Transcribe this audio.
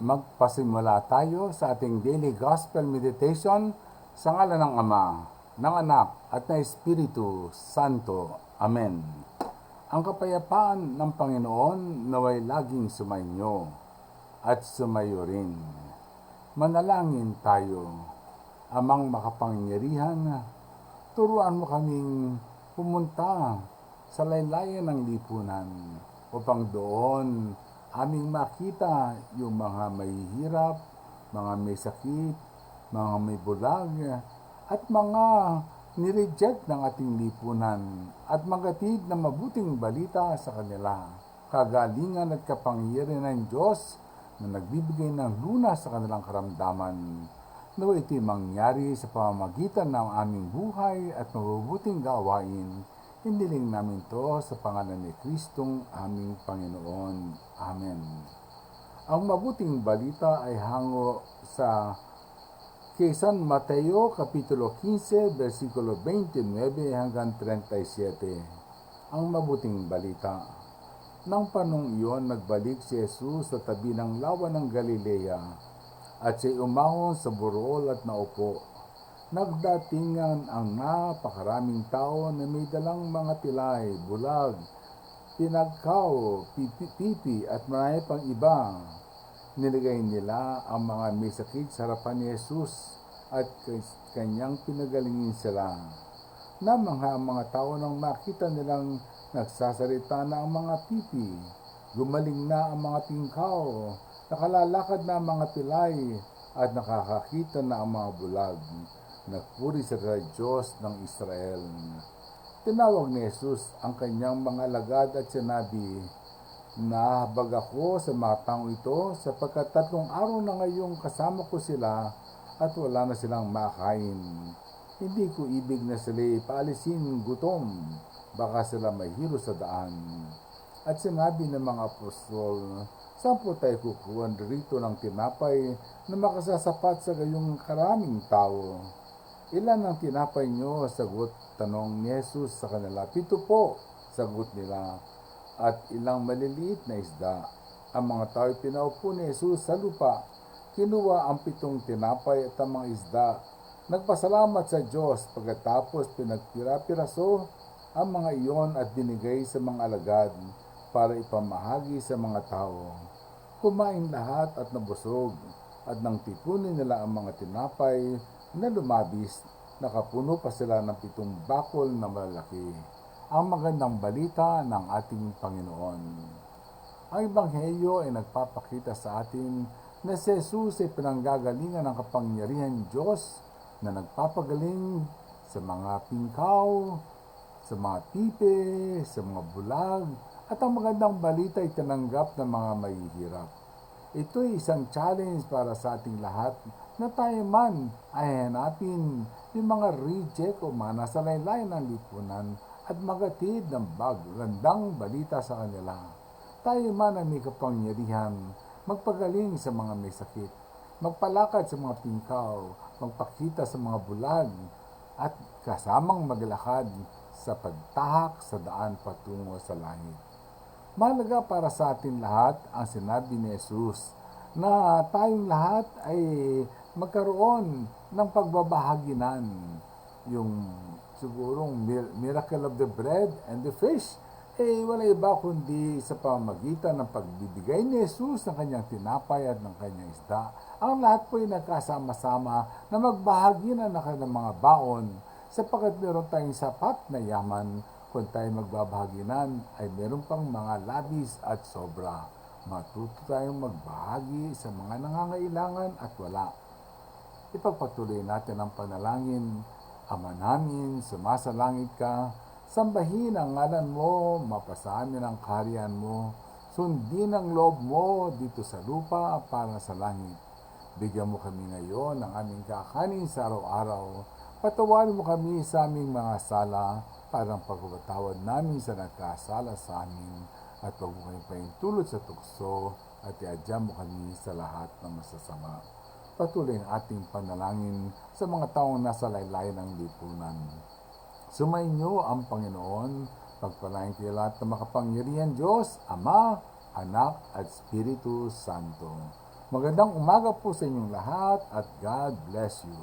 Magpasimula tayo sa ating daily gospel meditation sa ngalan ng Ama, ng Anak, at ng Espiritu Santo. Amen. Ang kapayapaan ng Panginoon naway laging sumainyo at sumayo rin. Manalangin tayo. Amang makapangyarihan, turuan mo kaming pumunta sa laylayan ng lipunan upang doon aming makita yung mga mahihirap, mga may sakit, mga may bulag, at mga nireject ng ating lipunan at magatid na mabuting balita sa kanila. Kagalingan at kapangyarihan ng Diyos na nagbibigay ng lunas sa kanilang karamdaman. Nawa ito'y mangyari sa pamamagitan ng aming buhay at mabubuting gawain. Hiniling namin to sa pangalan ni Kristong aming Panginoon. Amen. Ang mabuting balita ay hango sa kay San Mateo Kapitulo 15, versikulo 29 hanggang 37. Ang mabuting balita. Nang panong iyon, nagbalik si Jesus sa tabi ng lawa ng Galilea at siya'y umahon sa burol at naupo. Nagdatingan ang napakaraming tao na may dalang mga tilay, bulag, pinagkaw, pipi at marami pang iba. Nilagay nila ang mga may sakit sa harapan ni Jesus at kanyang pinagalingin sila. Namangha ang mga tao nang makita nilang nagsasalita na ang mga pipi, gumaling na ang mga tingkaw, nakalalakad na ang mga pilay, at nakakakita na ang mga bulag. Nagpuri sa Diyos ng Israel. Tinawag ni Jesus ang kanyang mga alagad at sinabi, "Nahabag ako sa mga taong ito sapagkat 3 araw na ngayong kasama ko sila at wala na silang makain. Hindi ko ibig na sila paalisin gutom, baka sila mahiro sa daan." At sinabi ng mga apostol, "Saan po tayo kukuha rito ng tinapay na makasasapat sa gayong karaming tao?" "Ilan ang tinapay nyo?" tanong ni Jesus sa kanila. "7 po," sagot nila, "at ilang maliliit na isda." Ang mga tao'y pinaupo ni Jesus sa lupa. Kinuha ang 7 tinapay at ang mga isda. Nagpasalamat sa Diyos, pagkatapos pinagpira-piraso ang mga iyon at binigay sa mga alagad para ipamahagi sa mga tao. Kumain lahat at nabusog, at nang tipunin nila ang mga tinapay na lumabis, nakapuno pa sila ng 7 bakol na malalaki. Ang magandang balita ng ating Panginoon. Ang Ebanghelyo ay nagpapakita sa atin na si Jesus ay pinanggagalingan ng kapangyarihan Diyos na nagpapagaling sa mga pingkaw, sa mga pipe, sa mga bulag, at ang magandang balita ay tinanggap ng mga mahihirap. Ito ay isang challenge para sa ating lahat na tayo man ay hanapin yung mga reject o mga nasa laylayan ng lipunan at magatid ng gandang balita sa kanila. Tayo man ay may kapangyarihan, magpagaling sa mga may sakit, magpalakad sa mga pingkaw, magpakita sa mga bulag, at kasamang maglakad sa pagtahak sa daan patungo sa langit. Mahalaga para sa atin lahat ang sinabi ni Jesus na tayong lahat ay magkaroon ng pagbabahaginan. Yung sigurong miracle of the bread and the fish, wala iba kundi sa pamamagitan ng pagbibigay ni Jesus ng kanyang tinapay at ng kanyang isda. Ang lahat po ay nagkasama-sama na magbahagi na ng kanilang mga baon sapagkat meron tayong sapat na yaman. Kung tayo magbabahaginan ay meron pang mga labis at sobra. Matuto tayong magbahagi sa mga nangangailangan at wala. Ipagpatuloy natin ang panalangin. Ama namin, sumasalangit ka, sambahin ang ngalan mo, mapasa amin ang kaharian mo, sundin ang loob mo dito sa lupa para sa langit. Bigyan mo kami ngayon ng aming kakanin sa araw-araw. Patawarin mo kami sa aming mga sala, parang pagpapatawad namin sa nagkasala sa amin, at huwag mo kami paintulot sa tukso, at iadya mo kami sa lahat ng masasama. Patuloy ang ating panalangin sa mga taong nasa laylayan ng lipunan. Sumainyo ang Panginoon, pagpalain kayo lahat ng makapangyarihan Diyos, Ama, Anak, at Espiritu Santo. Magandang umaga po sa inyong lahat at God bless you.